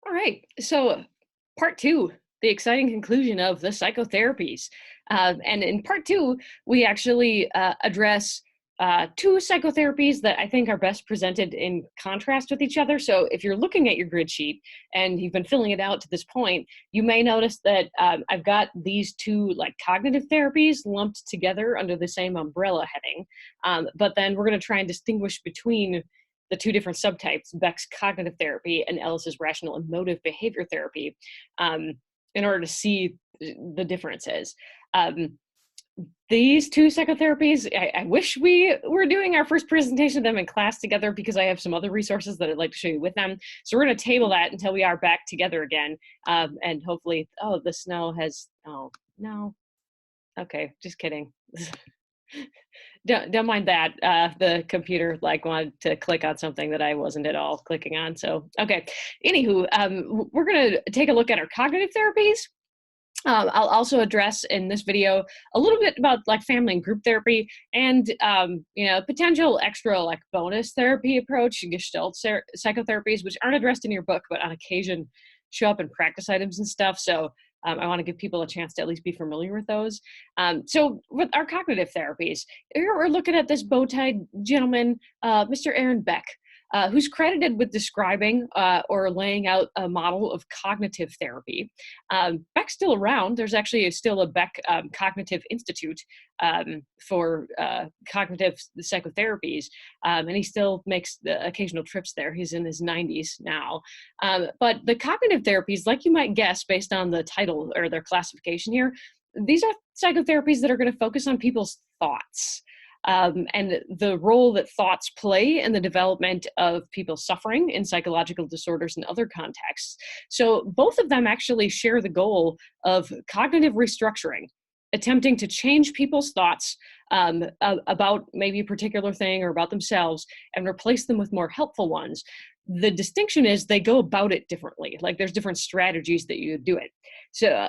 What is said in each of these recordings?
All right. So, part two, the exciting conclusion of the psychotherapies. And in part two, we actually address two psychotherapies that I think are best presented in contrast with each other. So, if you're looking at your grid sheet and you've been filling it out to this point, you may notice that I've got these two like cognitive therapies lumped together under the same umbrella heading. But then we're going to try and distinguish between the two different subtypes, Beck's cognitive therapy and Ellis's rational emotive behavior therapy, um, in order to see the differences. Um, these two psychotherapies, I wish we were doing our first presentation of them in class together because I have some other resources that I'd like to show you with them. So we're going to table that until we are back together again. And hopefully, oh, the snow has, oh, no. Okay, just kidding. Don't mind that. The computer like wanted to click on something that I wasn't at all clicking on. So okay. Anywho, we're gonna take a look at our cognitive therapies. I'll also address in this video a little bit about like family and group therapy and potential extra like bonus therapy approach, Gestalt psychotherapies, which aren't addressed in your book, but on occasion show up in practice items and stuff. So I want to give people a chance to at least be familiar with those. So with our cognitive therapies, here we're looking at this bow-tied gentleman, Mr. Aaron Beck, who's credited with describing or laying out a model of cognitive therapy. Beck's still around. There's actually still a Beck Cognitive Institute for cognitive psychotherapies, and he still makes the occasional trips there. He's in his 90s now. But the cognitive therapies, like you might guess based on the title or their classification here, these are psychotherapies that are going to focus on people's thoughts. And the role that thoughts play in the development of people suffering in psychological disorders and other contexts. So both of them actually share the goal of cognitive restructuring, attempting to change people's thoughts about maybe a particular thing or about themselves and replace them with more helpful ones. The distinction is they go about it differently. Like there's different strategies that you do it. So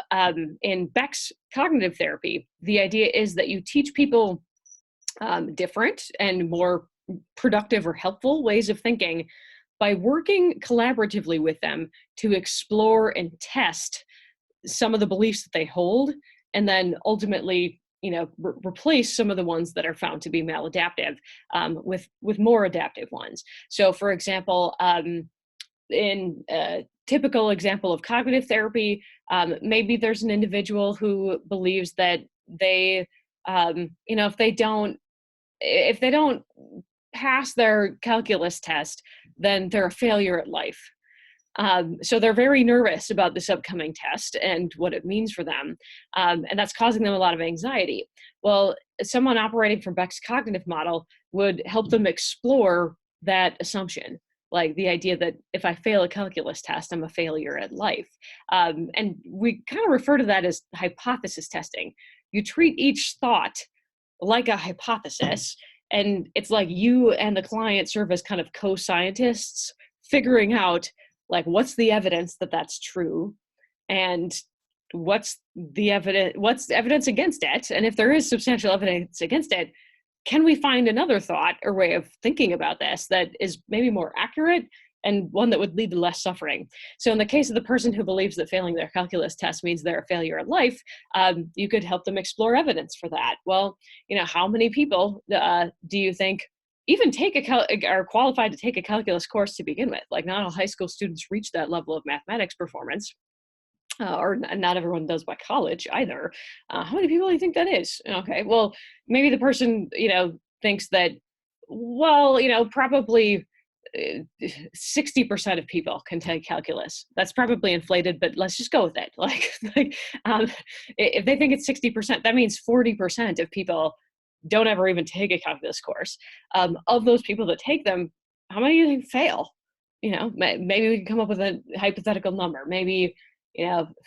in Beck's cognitive therapy, the idea is that you teach people different and more productive or helpful ways of thinking by working collaboratively with them to explore and test some of the beliefs that they hold, and then ultimately, replace some of the ones that are found to be maladaptive with more adaptive ones. So, for example, in a typical example of cognitive therapy, maybe there's an individual who believes that they if they don't pass their calculus test, then they're a failure at life. So they're very nervous about this upcoming test and what it means for them. And that's causing them a lot of anxiety. Well, someone operating from Beck's cognitive model would help them explore that assumption, like the idea that if I fail a calculus test, I'm a failure at life. And we kind of refer to that as hypothesis testing. You treat each thought like a hypothesis, and it's like you and the client serve as kind of co-scientists figuring out like what's the evidence that that's true and what's evidence against it, and if there is substantial evidence against it, can we find another thought or way of thinking about this that is maybe more accurate and one that would lead to less suffering. So in the case of the person who believes that failing their calculus test means they're a failure at life, you could help them explore evidence for that. Well, how many people do you think even are qualified to take a calculus course to begin with? Like not all high school students reach that level of mathematics performance. Or not everyone does by college either. How many people do you think that is? Okay, well, maybe the person, thinks that, well, probably 60% of people can take calculus. That's probably inflated, but let's just go with it. If they think it's 60%, that means 40% of people don't ever even take a calculus course. Of those people that take them, how many do you think fail? Maybe we can come up with a hypothetical number. Maybe 15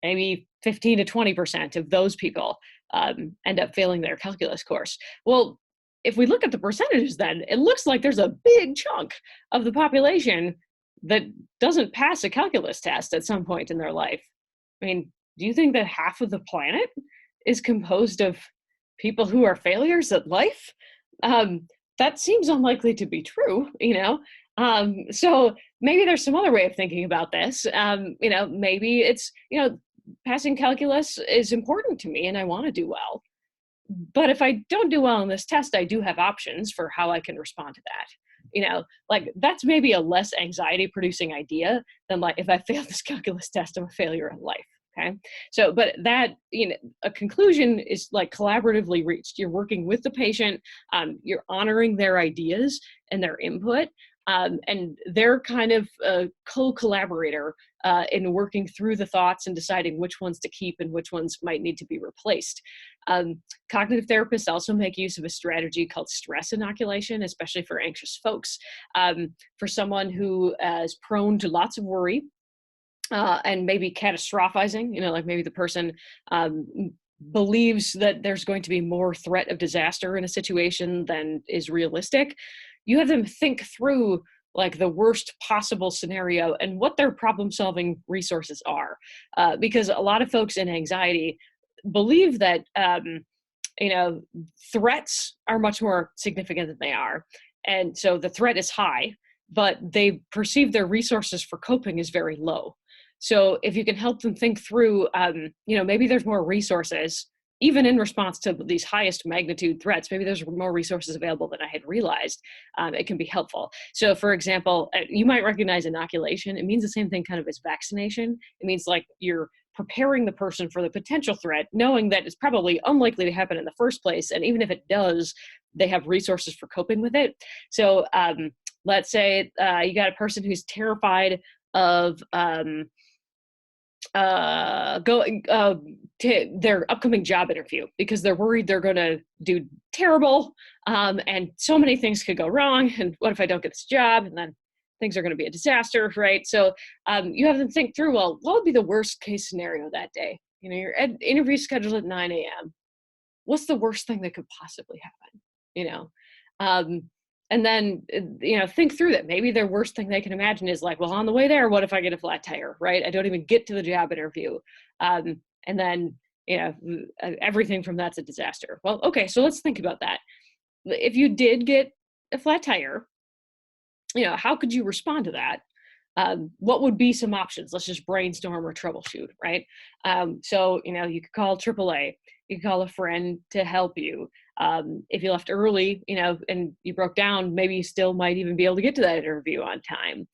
to 20% of those people end up failing their calculus course. Well, if we look at the percentages, then it looks like there's a big chunk of the population that doesn't pass a calculus test at some point in their life. I mean, do you think that half of the planet is composed of people who are failures at life? That seems unlikely to be true, So maybe there's some other way of thinking about this. Maybe it's, passing calculus is important to me and I want to do well. But if I don't do well on this test, I do have options for how I can respond to that. Like that's maybe a less anxiety producing idea than like, if I fail this calculus test, I'm a failure in life. Okay. So, but that, a conclusion is like collaboratively reached. You're working with the patient, you're honoring their ideas and their input, and they're kind of a co-collaborator in working through the thoughts and deciding which ones to keep and which ones might need to be replaced. Cognitive therapists also make use of a strategy called stress inoculation, especially for anxious folks. For someone who is prone to lots of worry, and maybe catastrophizing, like maybe the person believes that there's going to be more threat of disaster in a situation than is realistic. You have them think through like the worst possible scenario and what their problem solving resources are. Because a lot of folks in anxiety believe that, threats are much more significant than they are. And so the threat is high, but they perceive their resources for coping as very low. So if you can help them think through, maybe there's more resources, even in response to these highest magnitude threats, maybe there's more resources available than I had realized, it can be helpful. So for example, you might recognize inoculation. It means the same thing kind of as vaccination. It means like you're preparing the person for the potential threat, knowing that it's probably unlikely to happen in the first place. And even if it does, they have resources for coping with it. So let's say you got a person who's terrified of going to their upcoming job interview because they're worried they're going to do terrible, and so many things could go wrong, and what if I don't get this job, and then things are going to be a disaster, right? So you have them think through, well, what would be the worst case scenario that day? Your interview scheduled at 9 a.m. What's the worst thing that could possibly happen? And then, think through that. Maybe their worst thing they can imagine is like, well, on the way there, what if I get a flat tire, right? I don't even get to the job interview. And then, everything from that's a disaster. Well, okay, so let's think about that. If you did get a flat tire, how could you respond to that? What would be some options? Let's just brainstorm or troubleshoot, right? So, you could call AAA. You could call a friend to help you. If you left early, and you broke down, maybe you still might even be able to get to that interview on time.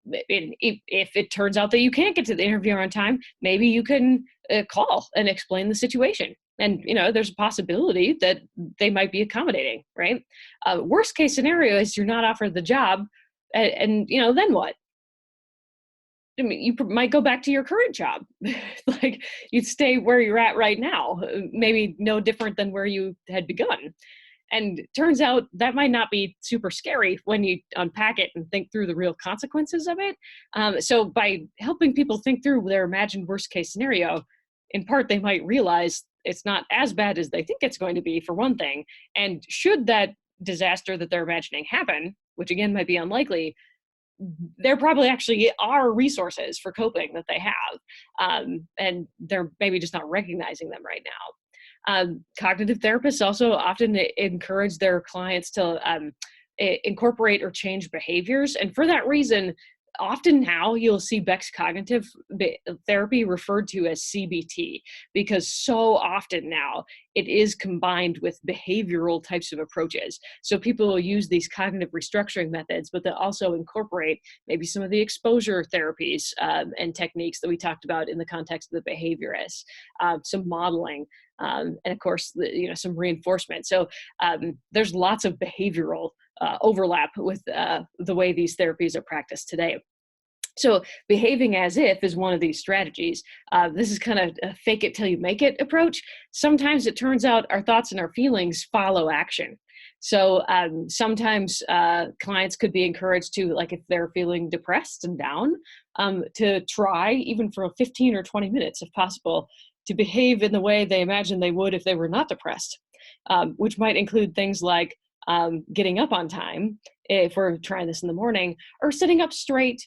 If it turns out that you can't get to the interview on time, maybe you can call and explain the situation. And, there's a possibility that they might be accommodating, right? Worst case scenario is you're not offered the job, and then what? I mean, you might go back to your current job. Like you'd stay where you're at right now, maybe no different than where you had begun. And turns out that might not be super scary when you unpack it and think through the real consequences of it. So by helping people think through their imagined worst case scenario, in part, they might realize it's not as bad as they think it's going to be, for one thing. And should that disaster that they're imagining happen, which again might be unlikely, there probably actually are resources for coping that they have, and they're maybe just not recognizing them right now. Cognitive therapists also often encourage their clients to incorporate or change behaviors, and for that reason, often now you'll see Beck's cognitive therapy referred to as CBT, because so often now it is combined with behavioral types of approaches. So people will use these cognitive restructuring methods, but they'll also incorporate maybe some of the exposure therapies and techniques that we talked about in the context of the behaviorists, some modeling, and of course, some reinforcement. So there's lots of behavioral overlap with the way these therapies are practiced today. So behaving as if is one of these strategies. This is kind of a fake it till you make it approach. Sometimes it turns out our thoughts and our feelings follow action. So sometimes clients could be encouraged to, like if they're feeling depressed and down, to try even for 15 or 20 minutes, if possible, to behave in the way they imagine they would if they were not depressed, which might include things like getting up on time, if we're trying this in the morning, or sitting up straight,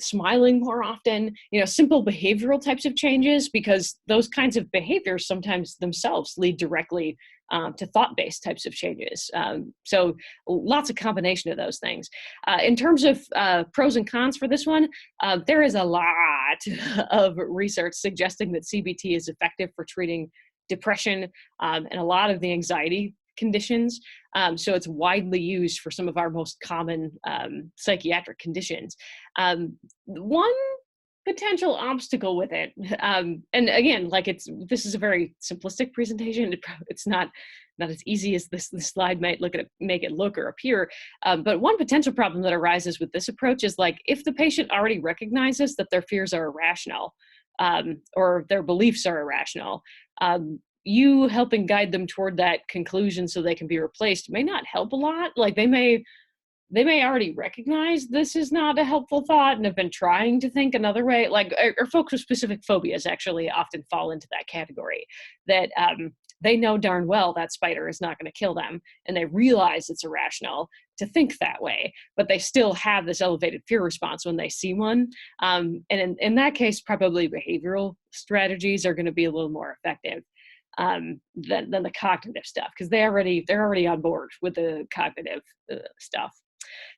smiling more often, simple behavioral types of changes, because those kinds of behaviors sometimes themselves lead directly to thought-based types of changes. So lots of combination of those things. In terms of pros and cons for this one, there is a lot of research suggesting that CBT is effective for treating depression and a lot of the anxiety conditions. So it's widely used for some of our most common psychiatric conditions. One potential obstacle with it, and again, like this is a very simplistic presentation. It's not as easy as this slide might make it look or appear. But one potential problem that arises with this approach is, like, if the patient already recognizes that their fears are irrational, or their beliefs are irrational, you helping guide them toward that conclusion so they can be replaced may not help a lot. Like, they may already recognize this is not a helpful thought and have been trying to think another way. Like, or folks with specific phobias actually often fall into that category, that they know darn well that spider is not going to kill them, and they realize it's irrational to think that way, but they still have this elevated fear response when they see one. And in that case, probably behavioral strategies are going to be a little more effective than the cognitive stuff, because they're already on board with the cognitive stuff.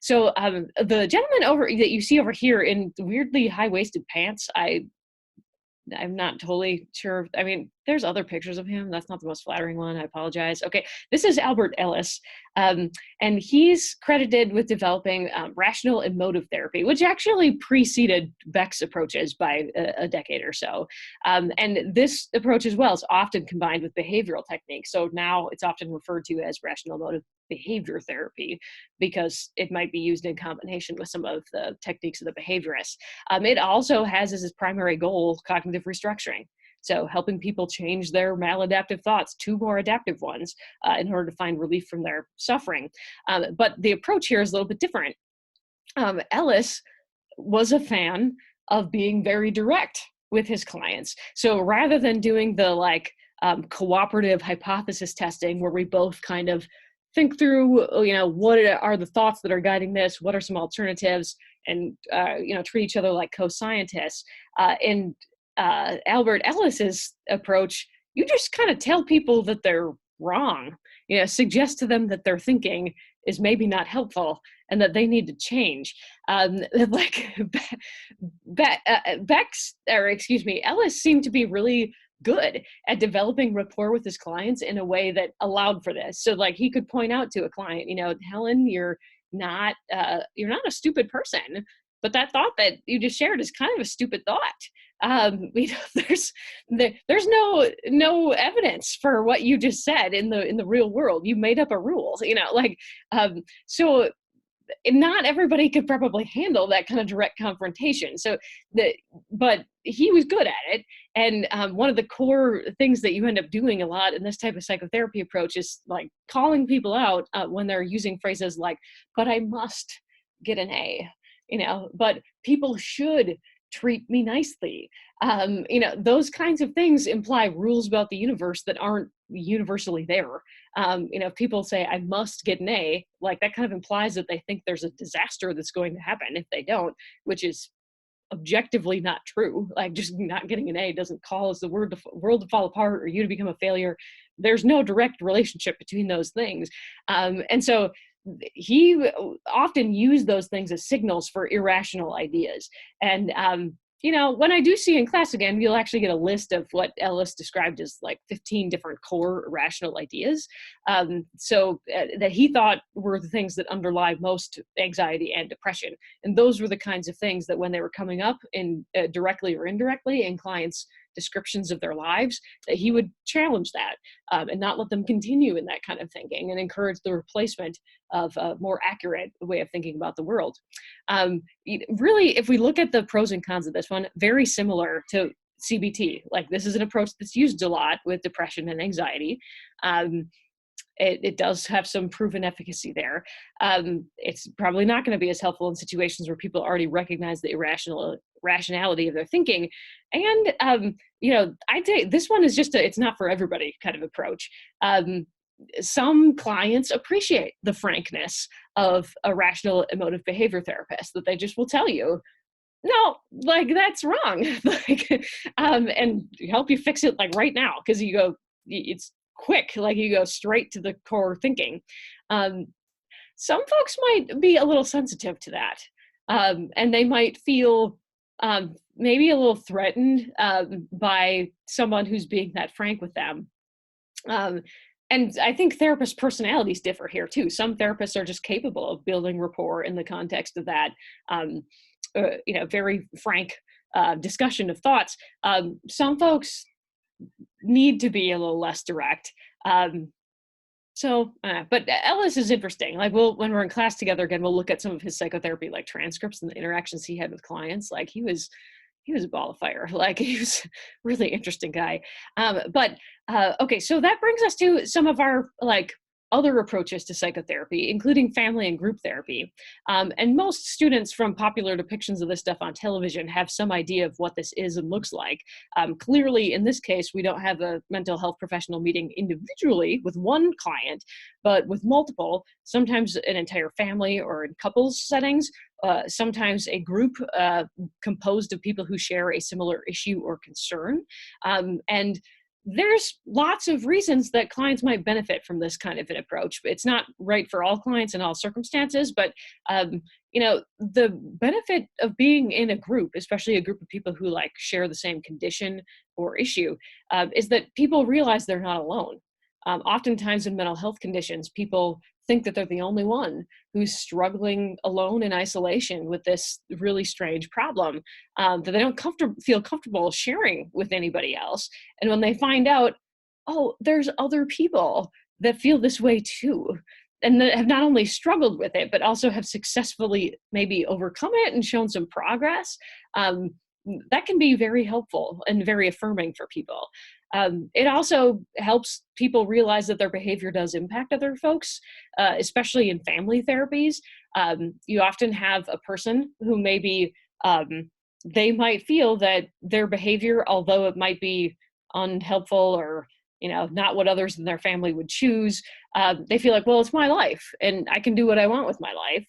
So the gentleman that you see over here in weirdly high-waisted pants, I'm not totally sure. I mean, there's other pictures of him. That's not the most flattering one. I apologize. Okay, this is Albert Ellis, and he's credited with developing rational emotive therapy, which actually preceded Beck's approaches by a decade or so. And this approach as well is often combined with behavioral techniques. So now it's often referred to as rational emotive behavior therapy, because it might be used in combination with some of the techniques of the behaviorists. It also has as its primary goal cognitive restructuring. So helping people change their maladaptive thoughts to more adaptive ones in order to find relief from their suffering. But the approach here is a little bit different. Ellis was a fan of being very direct with his clients. So rather than doing the cooperative hypothesis testing, where we both kind of think through, what are the thoughts that are guiding this? What are some alternatives? And, treat each other like co-scientists. In Albert Ellis's approach, you just kind of tell people that they're wrong, suggest to them that their thinking is maybe not helpful and that they need to change. Ellis seemed to be really good at developing rapport with his clients in a way that allowed for this. So, like, he could point out to a client, Helen, you're not a stupid person, but that thought that you just shared is kind of a stupid thought. There's no evidence for what you just said in the real world. You made up a rule, so not everybody could probably handle that kind of direct confrontation. But he was good at it. And one of the core things that you end up doing a lot in this type of psychotherapy approach is, like, calling people out when they're using phrases like, but I must get an A, but people should treat me nicely. Those kinds of things imply rules about the universe that aren't universally there. If people say, I must get an A, like, that kind of implies that they think there's a disaster that's going to happen if they don't, which is objectively not true. Like, just not getting an A doesn't cause the world to fall apart or you to become a failure. There's no direct relationship between those things. And so he often used those things as signals for irrational ideas. And when I do see in class again, you'll actually get a list of what Ellis described as like 15 different core irrational ideas. That he thought were the things that underlie most anxiety and depression. And those were the kinds of things that, when they were coming up in directly or indirectly in clients' descriptions of their lives, that he would challenge that and not let them continue in that kind of thinking, and encourage the replacement of a more accurate way of thinking about the world. Really, if we look at the pros and cons of this one, very similar to CBT. Like, this is an approach that's used a lot with depression and anxiety. It does have some proven efficacy there. It's probably not going to be as helpful in situations where people already recognize the rationality of their thinking. And, I'd say this one is just it's not for everybody kind of approach. some clients appreciate the frankness of a rational emotive behavior therapist, that they just will tell you, no, like that's wrong, like, and help you fix it like right now, because you go, it's quick, like you go straight to the core thinking. Um, some folks might be a little sensitive to that, and they might feel maybe a little threatened by someone who's being that frank with them. Um, and I think therapist personalities differ here too. Some therapists are just capable of building rapport in the context of that, um, very frank discussion of thoughts. Some folks need to be a little less direct. But Ellis is interesting. Like, when we're in class together again, we'll look at some of his psychotherapy like transcripts and the interactions he had with clients. Like, he was a ball of fire. Like, he was a really interesting guy. Okay, so that brings us to some of our like other approaches to psychotherapy, including family and group therapy. And most students from popular depictions of this stuff on television have some idea of what this is and looks like. Clearly, in this case, we don't have a mental health professional meeting individually with one client, but with multiple, sometimes an entire family or in couples settings, sometimes a group composed of people who share a similar issue or concern. And there's lots of reasons that clients might benefit from this kind of an approach. It's not right for all clients in all circumstances, but the benefit of being in a group, especially a group of people who like share the same condition or issue, is that people realize they're not alone. Oftentimes in mental health conditions, people think that they're the only one who's struggling alone in isolation with this really strange problem, that they don't feel comfortable sharing with anybody else. And when they find out, oh, there's other people that feel this way too, and that have not only struggled with it, but also have successfully maybe overcome it and shown some progress, that can be very helpful and very affirming for people. It also helps people realize that their behavior does impact other folks, especially in family therapies. You often have a person who maybe they might feel that their behavior, although it might be unhelpful or not what others in their family would choose, they feel like, well, it's my life and I can do what I want with my life.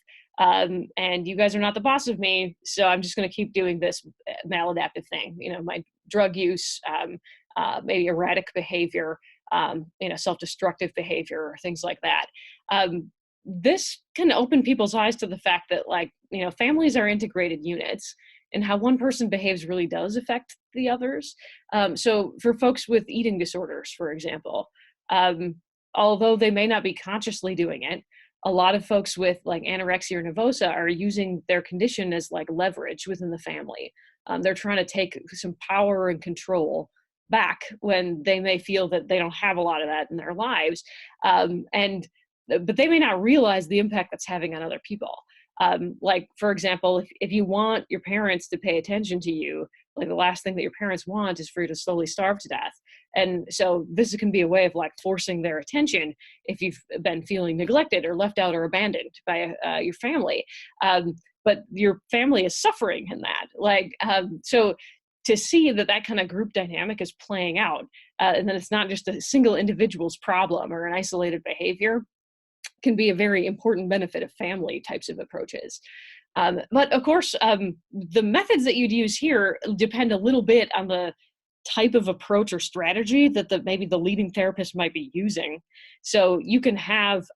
And you guys are not the boss of me, so I'm just going to keep doing this maladaptive thing. My drug use, maybe erratic behavior, self-destructive behavior, things like that. This can open people's eyes to the fact that, families are integrated units, and how one person behaves really does affect the others. So for folks with eating disorders, for example, although they may not be consciously doing it, a lot of folks with like anorexia nervosa are using their condition as like leverage within the family. They're trying to take some power and control back when they may feel that they don't have a lot of that in their lives. But they may not realize the impact that's having on other people. Like, for example, if you want your parents to pay attention to you, like the last thing that your parents want is for you to slowly starve to death. And so this can be a way of like forcing their attention if you've been feeling neglected or left out or abandoned by your family. But your family is suffering in that. So to see that kind of group dynamic is playing out, and that it's not just a single individual's problem or an isolated behavior, can be a very important benefit of family types of approaches. But of course, the methods that you'd use here depend a little bit on the type of approach or strategy that maybe the leading therapist might be using. So you can have,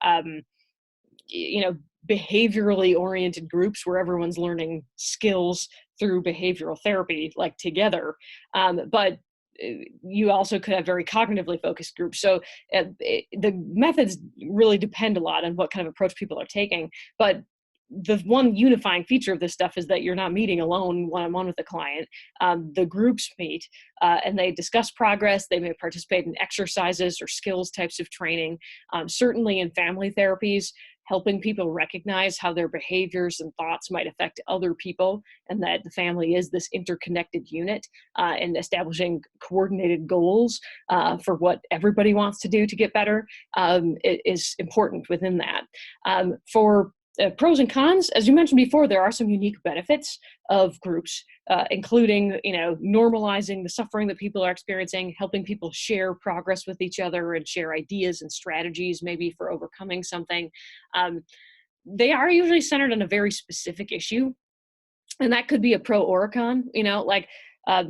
behaviorally oriented groups where everyone's learning skills through behavioral therapy, like together. But you also could have very cognitively focused groups. So the methods really depend a lot on what kind of approach people are taking. But the one unifying feature of this stuff is that you're not meeting alone one-on-one with the client. The groups meet and they discuss progress. They may participate in exercises or skills types of training. Certainly in family therapies, helping people recognize how their behaviors and thoughts might affect other people, and that the family is this interconnected unit, and establishing coordinated goals for what everybody wants to do to get better is important within that. For Pros and cons, as you mentioned before, there are some unique benefits of groups, including, normalizing the suffering that people are experiencing, helping people share progress with each other and share ideas and strategies maybe for overcoming something. They are usually centered on a very specific issue, and that could be a pro or a con.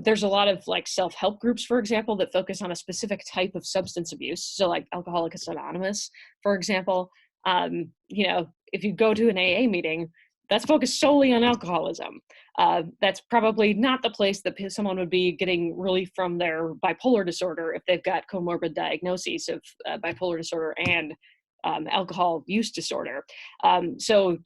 There's a lot of like self-help groups, for example, that focus on a specific type of substance abuse. So like Alcoholics Anonymous, for example, if you go to an AA meeting, that's focused solely on alcoholism. That's probably not the place that someone would be getting relief from their bipolar disorder if they've got comorbid diagnoses of bipolar disorder and alcohol use disorder. So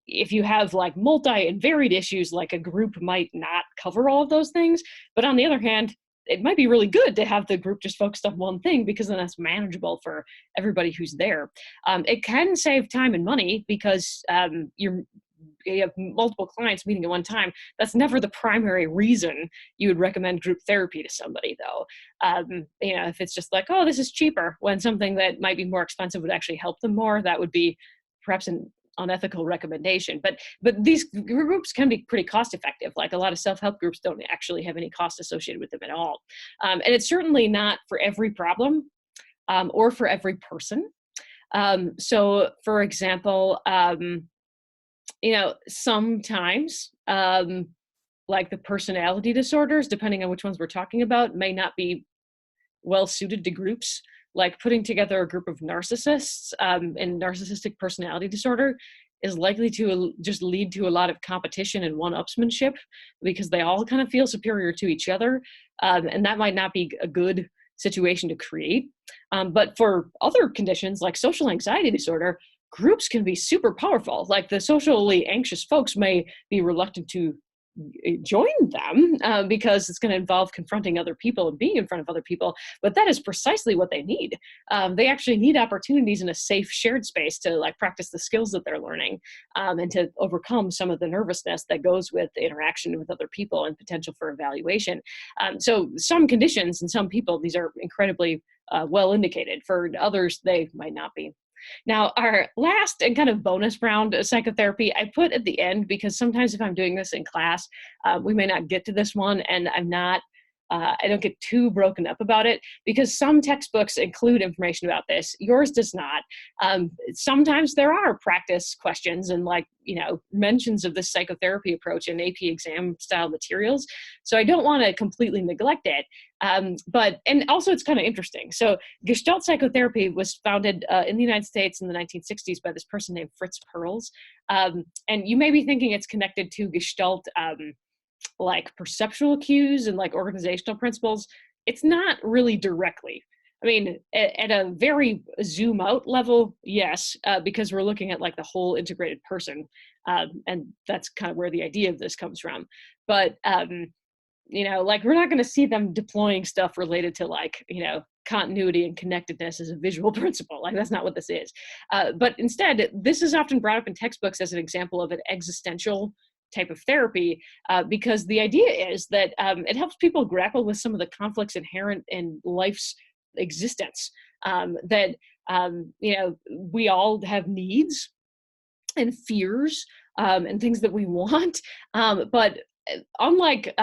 if you have like multi and varied issues, like a group might not cover all of those things. But on the other hand, it might be really good to have the group just focused on one thing, because then that's manageable for everybody who's there. It can save time and money because you have multiple clients meeting at one time. That's never the primary reason you would recommend group therapy to somebody, though. If it's just like, oh, this is cheaper, when something that might be more expensive would actually help them more, that would be perhaps an unethical recommendation. But these groups can be pretty cost effective. Like a lot of self-help groups don't actually have any cost associated with them at all. And it's certainly not for every problem or for every person. So for example, sometimes like the personality disorders, depending on which ones we're talking about, may not be well suited to groups. Like putting together a group of narcissists and narcissistic personality disorder is likely to just lead to a lot of competition and one-upsmanship, because they all kind of feel superior to each other. And that might not be a good situation to create. But for other conditions like social anxiety disorder, groups can be super powerful. Like the socially anxious folks may be reluctant to join them because it's going to involve confronting other people and being in front of other people, but that is precisely what they need. They actually need opportunities in a safe shared space to like practice the skills that they're learning and to overcome some of the nervousness that goes with the interaction with other people and potential for evaluation. So some conditions and some people, these are incredibly well indicated. For others, they might not be. Now, our last and kind of bonus round of psychotherapy, I put at the end, because sometimes if I'm doing this in class, we may not get to this one, and I don't get too broken up about it, because some textbooks include information about this. Yours does not. Sometimes there are practice questions and mentions of this psychotherapy approach in AP exam style materials. So I don't want to completely neglect it. And also it's kind of interesting. So Gestalt Psychotherapy was founded in the United States in the 1960s by this person named Fritz Perls. And you may be thinking it's connected to Gestalt like perceptual cues and like organizational principles. It's not really directly. I mean, at a very zoom out level, yes, because we're looking at like the whole integrated person. And that's kind of where the idea of this comes from. But, we're not going to see them deploying stuff related to continuity and connectedness as a visual principle. Like that's not what this is. But instead, this is often brought up in textbooks as an example of an existential type of therapy, because the idea is that it helps people grapple with some of the conflicts inherent in life's existence. We all have needs and fears and things that we want, but unlike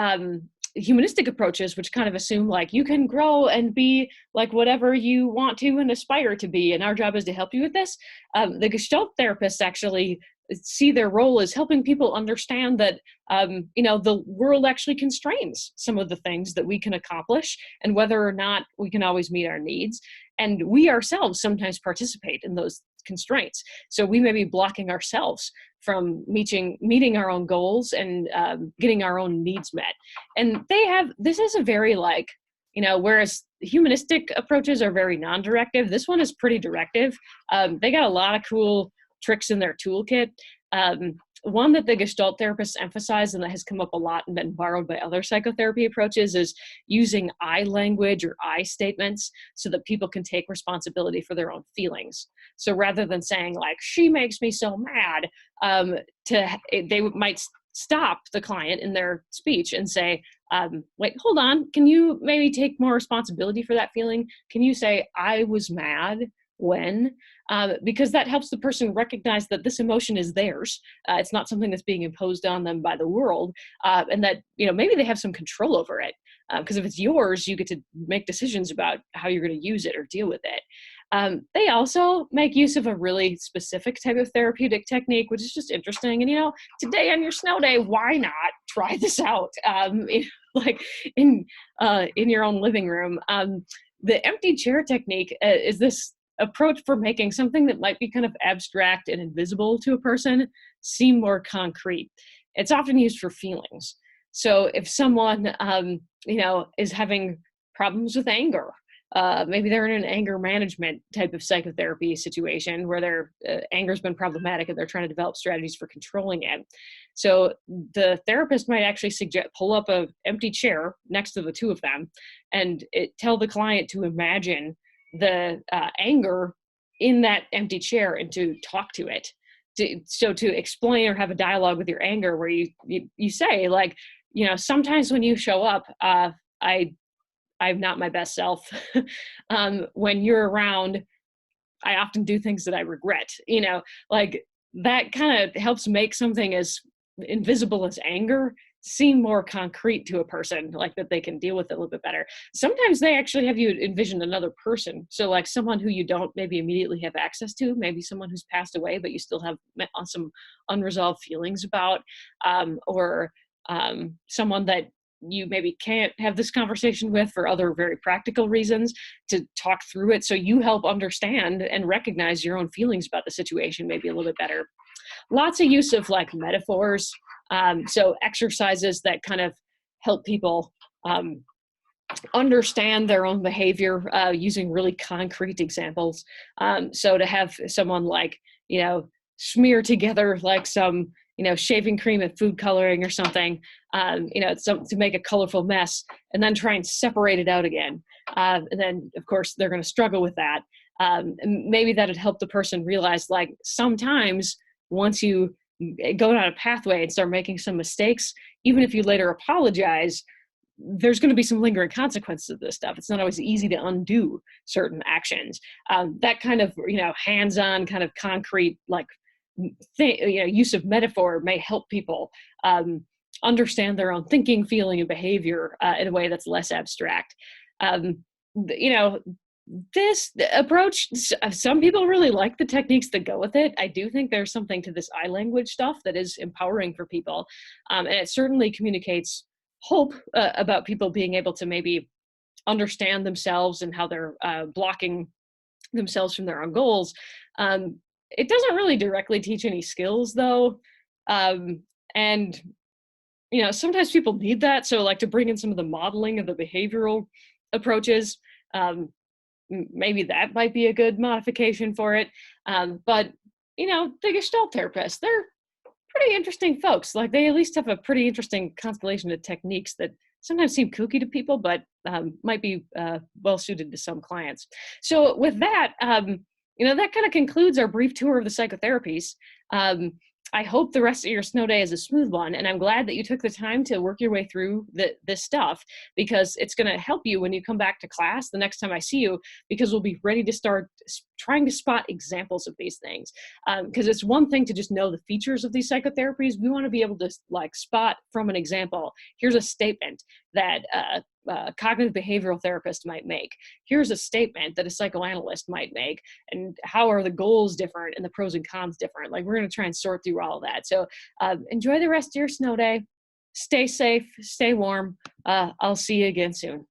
humanistic approaches, which kind of assume like you can grow and be like whatever you want to and aspire to be, and our job is to help you with this, the Gestalt therapists actually see their role as helping people understand that, the world actually constrains some of the things that we can accomplish and whether or not we can always meet our needs. And we ourselves sometimes participate in those constraints. So we may be blocking ourselves from meeting our own goals and getting our own needs met. And this is a very whereas humanistic approaches are very non-directive, this one is pretty directive. They got a lot of cool tricks in their toolkit. One that the Gestalt therapists emphasize and that has come up a lot and been borrowed by other psychotherapy approaches is using I language or I statements so that people can take responsibility for their own feelings. So rather than saying like, she makes me so mad, they might stop the client in their speech and say, wait, hold on, can you maybe take more responsibility for that feeling? Can you say, I was mad when, because that helps the person recognize that this emotion is theirs. It's not something that's being imposed on them by the world, and that, maybe they have some control over it. Because if it's yours, you get to make decisions about how you're going to use it or deal with it. They also make use of a really specific type of therapeutic technique, which is just interesting. And, today on your snow day, why not try this out? Like in your own living room. The empty chair technique is this approach for making something that might be kind of abstract and invisible to a person seem more concrete. It's often used for feelings. So if someone, is having problems with anger, maybe they're in an anger management type of psychotherapy situation where their anger has been problematic and they're trying to develop strategies for controlling it. So the therapist might actually pull up an empty chair next to the two of them and tell the client to imagine the anger in that empty chair and to talk to it. To explain or have a dialogue with your anger where you say, like, sometimes when you show up, I'm not my best self. When you're around, I often do things that I regret, like that kind of helps make something as invisible as anger seem more concrete to a person, like that they can deal with it a little bit better. Sometimes they actually have you envision another person. So like someone who you don't maybe immediately have access to, maybe someone who's passed away, but you still have some unresolved feelings about, or someone that you maybe can't have this conversation with for other very practical reasons, to talk through it so you help understand and recognize your own feelings about the situation maybe a little bit better. Lots of use of like metaphors, so exercises that kind of help people understand their own behavior using really concrete examples. So to have someone like, smear together like some, shaving cream and food coloring or something, to make a colorful mess and then try and separate it out again. And then of course they're going to struggle with that. And maybe that'd help the person realize, like, sometimes once you go down a pathway and start making some mistakes, even if you later apologize, there's going to be some lingering consequences of this stuff. It's not always easy to undo certain actions. That kind of, hands-on kind of concrete, like, use of metaphor may help people understand their own thinking, feeling, and behavior in a way that's less abstract. This approach, some people really like the techniques that go with it. I do think there's something to this I language stuff that is empowering for people. And it certainly communicates hope about people being able to maybe understand themselves and how they're blocking themselves from their own goals. It doesn't really directly teach any skills though. And sometimes people need that. So like to bring in some of the modeling of the behavioral approaches, maybe that might be a good modification for it. But the Gestalt therapists, they're pretty interesting folks. Like they at least have a pretty interesting constellation of techniques that sometimes seem kooky to people, but might be well suited to some clients. So with that, that kind of concludes our brief tour of the psychotherapies. I hope the rest of your snow day is a smooth one, and I'm glad that you took the time to work your way through this stuff, because it's going to help you when you come back to class the next time I see you, because we'll be ready to start trying to spot examples of these things. Because it's one thing to just know the features of these psychotherapies. We want to be able to like spot from an example, here's a statement that cognitive behavioral therapist might make. Here's a statement that a psychoanalyst might make, and how are the goals different and the pros and cons different. Like we're going to try and sort through all of that. So enjoy the rest of your snow day. Stay safe, stay warm. I'll see you again soon.